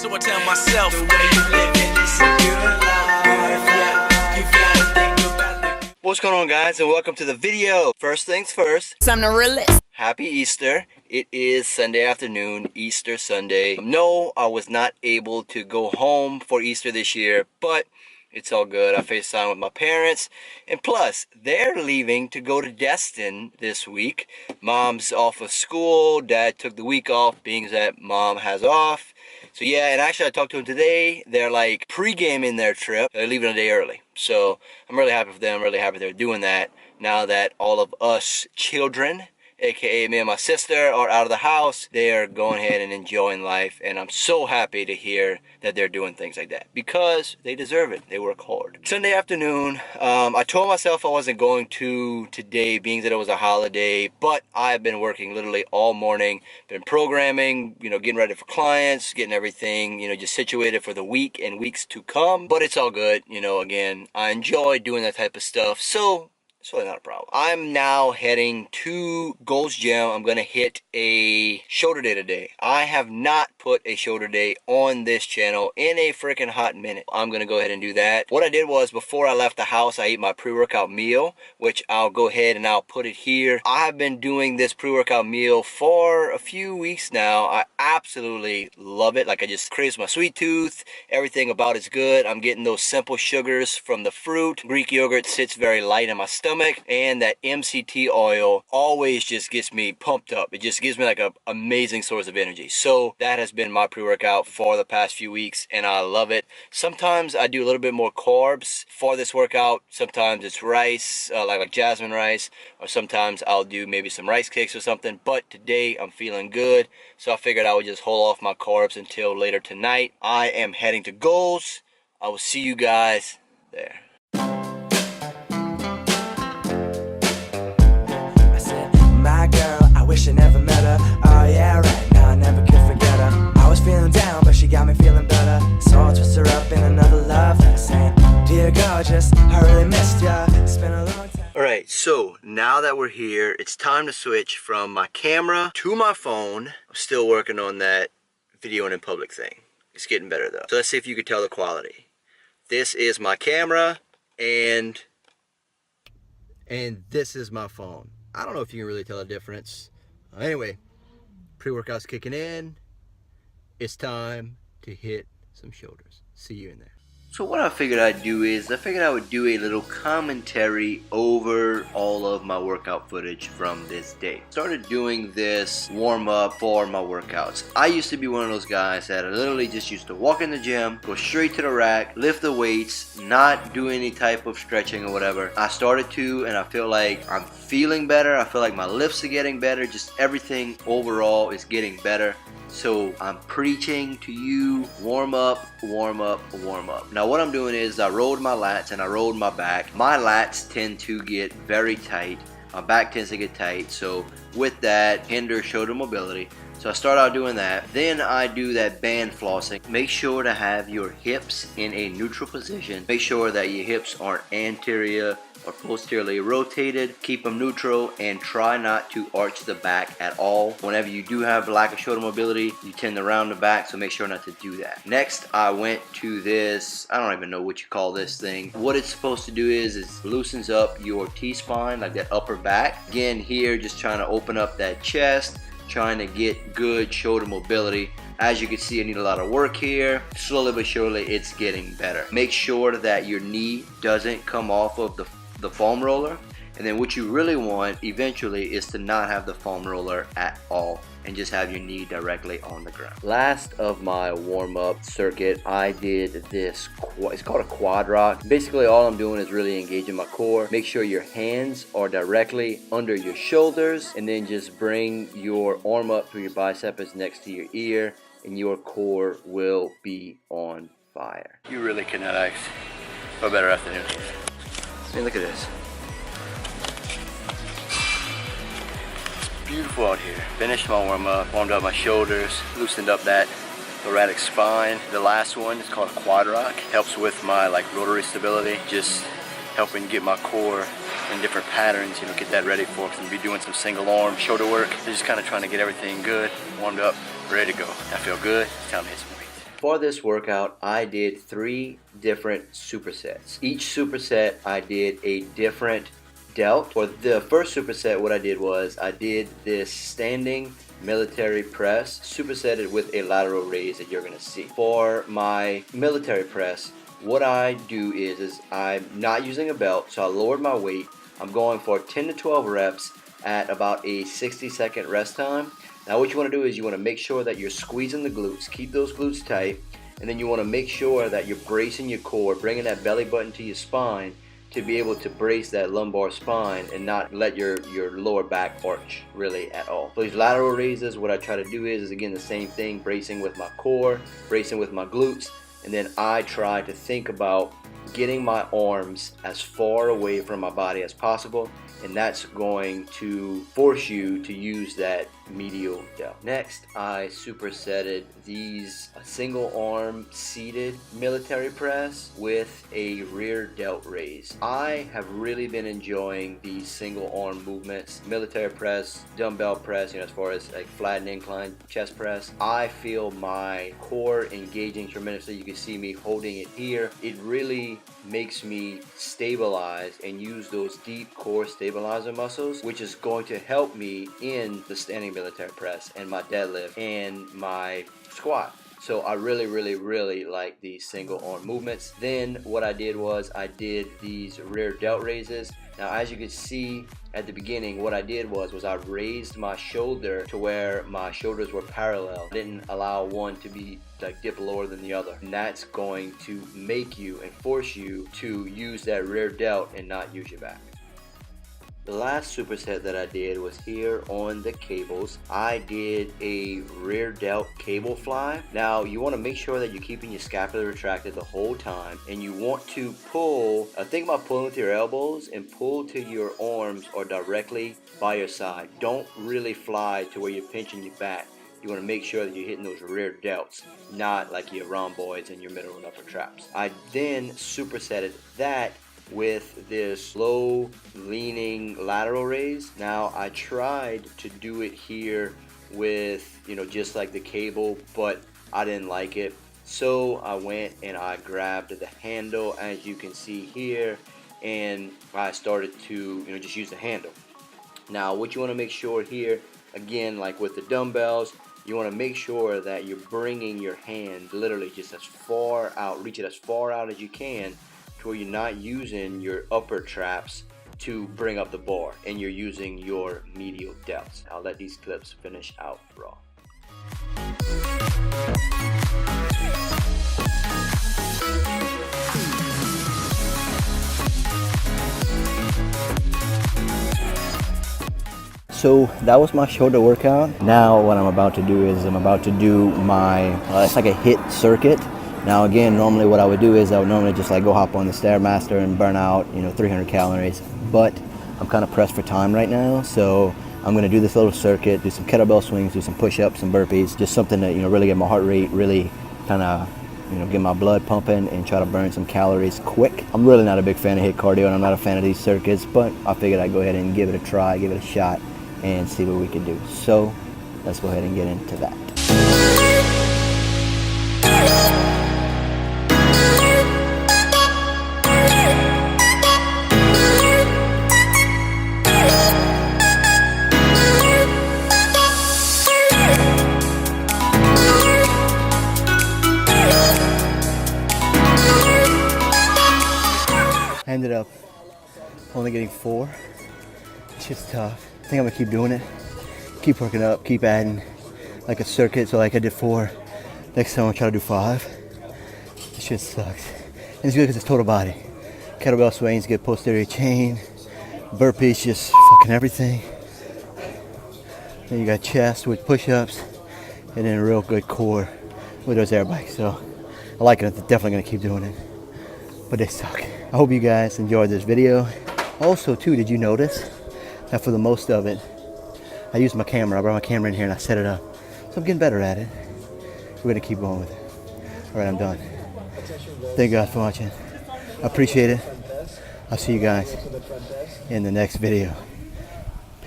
So I tell myself, the way you living is a good life. Yeah, you gotta think about it. What's going on, guys, and welcome to the video. First things first, Something to realist. Happy Easter. It is Sunday afternoon, Easter Sunday. No, I was not able to go home for Easter this year, but it's all good. I FaceTime with my parents, and plus, they're leaving to go to Destin this week. Mom's off of school. Dad took the week off, being that Mom has off. So yeah, and actually I talked to them today. They're like pre-gaming their trip. They're leaving a day early. So I'm really happy for them. Really happy they're doing that now that all of us children, aka me and my sister, are out of the house. They are going ahead and enjoying life, and I'm so happy to hear that they're doing things like that because they deserve it. They work hard. Sunday afternoon, I told myself I wasn't going to today, being that it was a holiday, but I've been working literally all morning, been programming, getting ready for clients, getting everything, just situated for the week and weeks to come. But it's all good. Again, I enjoy doing that type of stuff, so it's really not a problem. I'm now heading to Gold's Gym. I'm going to hit a shoulder day today. I have not put a shoulder day on this channel in a freaking hot minute. I'm going to go ahead and do that. What I did was, before I left the house, I ate my pre-workout meal, which I'll go ahead and I'll put it here. I've been doing this pre-workout meal for a few weeks now. I absolutely love it. Like, I just craves my sweet tooth. Everything about it's good. I'm getting those simple sugars from the fruit. Greek yogurt sits very light in my stomach, and that MCT oil always just gets me pumped up. It just gives me like an amazing source of energy. So that has been my pre-workout for the past few weeks, and I love it. Sometimes I do a little bit more carbs for this workout. Sometimes it's rice, like jasmine rice, or sometimes I'll do maybe some rice cakes or something. But today I'm feeling good, so I figured I would just hold off my carbs until later tonight. I am heading to Goals. I will see you guys there. My girl, I wish I never met her. Oh yeah, right now I never could forget her. I was feeling down, but she got me feeling better. So I'll twist her up in another love letter, saying, dear gorgeous, I really missed ya. It's been a long time. Alright, so now that we're here, it's time to switch from my camera to my phone. I'm still working on that video and in public thing. It's getting better though. So let's see if you can tell the quality. This is my camera, and this is my phone. I don't know if you can really tell the difference. Anyway, pre-workout's kicking in. It's time to hit some shoulders. See you in there. So what I figured I'd do is, I figured I would do a little commentary over all of my workout footage from this day. Started doing this warm-up for my workouts. I used to be one of those guys that I literally just used to walk in the gym, go straight to the rack, lift the weights, not do any type of stretching or whatever. I started to, and I feel like I'm feeling better. I feel like my lifts are getting better. Just everything overall is getting better. So I'm preaching to you, warm up, warm up, warm up. Now what I'm doing is I rolled my lats and I rolled my back. My lats tend to get very tight. My back tends to get tight. So with that, hinder shoulder mobility. So I start out doing that. Then I do that band flossing. Make sure to have your hips in a neutral position. Make sure that your hips aren't anterior or posteriorly rotated. Keep them neutral and try not to arch the back at all. Whenever you do have lack of shoulder mobility, you tend to round the back, so make sure not to do that. Next, I went to this, I don't even know what you call this thing. What it's supposed to do is it loosens up your T-spine, like that upper back. Again, here, just trying to open up that chest, trying to get good shoulder mobility. As you can see, I need a lot of work here. Slowly but surely, it's getting better. Make sure that your knee doesn't come off of the foam roller, and then what you really want eventually is to not have the foam roller at all and just have your knee directly on the ground. Last of my warm-up circuit, I did this, it's called a quad rock. Basically all I'm doing is really engaging my core. Make sure your hands are directly under your shoulders, and then just bring your arm up to your bicep is next to your ear, and your core will be on fire. You really cannot ask for a better afternoon. I mean, look at this. It's beautiful out here. Finished my warm-up, warmed up my shoulders, loosened up that thoracic spine. The last one is called a quad rock. Helps with my rotary stability, just helping get my core in different patterns, get that ready for, because I'm gonna be doing some single arm shoulder work. Just kind of trying to get everything good, warmed up, ready to go. I feel good. It's time to hit some weights. For this workout, I did 3 different supersets. Each superset I did a different delt. For the first superset, what I did was I did this standing military press supersetted with a lateral raise that you're gonna see. For my military press, what I do is I'm not using a belt, so I lowered my weight. I'm going for 10 to 12 reps at about a 60-second rest time. Now what you want to do is you want to make sure that you're squeezing the glutes, keep those glutes tight, and then you want to make sure that you're bracing your core, bringing that belly button to your spine to be able to brace that lumbar spine and not let your lower back arch really at all. So these lateral raises, what I try to do is again the same thing, bracing with my core, bracing with my glutes, and then I try to think about getting my arms as far away from my body as possible, and that's going to force you to use that medial delt. Next, I supersetted these single arm seated military press with a rear delt raise. I have really been enjoying these single arm movements, military press, dumbbell press, as far as like flat and incline chest press. I feel my core engaging tremendously. You can see me holding it here. It really makes me stabilize and use those deep core stabilizer muscles, which is going to help me in the standing military press and my deadlift and my squat. So I really like these single arm movements. Then what I did was I did these rear delt raises. Now as you can see at the beginning, what I did was I raised my shoulder to where my shoulders were parallel. I didn't allow one to be like dip lower than the other. And that's going to make you and force you to use that rear delt and not use your back. The last superset that I did was here on the cables. I did a rear delt cable fly. Now you want to make sure that you're keeping your scapula retracted the whole time, and you want to pull, think about pulling with your elbows and pull till your arms are directly by your side. Don't really fly to where you're pinching your back. You want to make sure that you're hitting those rear delts, not like your rhomboids and your middle and upper traps. I then supersetted that with this low leaning lateral raise. Now I tried to do it here with just like the cable, but I didn't like it, so I went and I grabbed the handle as you can see here, and I started to just use the handle. Now what you want to make sure here, again like with the dumbbells, you want to make sure that you're bringing your hand literally just as far out, reach it as far out as you can, to where you're not using your upper traps to bring up the bar and you're using your medial delts. I'll let these clips finish out raw. So that was my shoulder workout. Now what I'm about to do is I'm about to do my, it's like a HIIT circuit. Now again, normally what I would do is I would normally just like go hop on the Stairmaster and burn out 300 calories, but I'm kind of pressed for time right now, so I'm going to do this little circuit, do some kettlebell swings, do some push-ups, some burpees, just something to really get my heart rate, really kind of get my blood pumping and try to burn some calories quick. I'm really not a big fan of HIIT cardio, and I'm not a fan of these circuits, but I figured I'd go ahead and give it a try, give it a shot, and see what we can do. So let's go ahead and get into that. I ended up only getting 4. It's just tough. I think I'm gonna keep doing it. Keep working up, keep adding like a circuit. So like I did 4. Next time I'll try to do 5. This shit sucks. And it's good because it's total body. Kettlebell swings, get posterior chain. Burpees, just fucking everything. Then you got chest with push-ups. And then a real good core with those air bikes. So I like it. I'm definitely gonna keep doing it. But they suck. I hope you guys enjoyed this video. Also too, did you notice that for the most of it, I used my camera. I brought my camera in here and I set it up. So I'm getting better at it. We're gonna keep going with it. All right, I'm done. Thank you guys for watching. I appreciate it. I'll see you guys in the next video.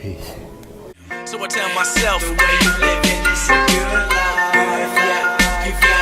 Peace. So I tell myself, the way you living is a good life. Yeah, you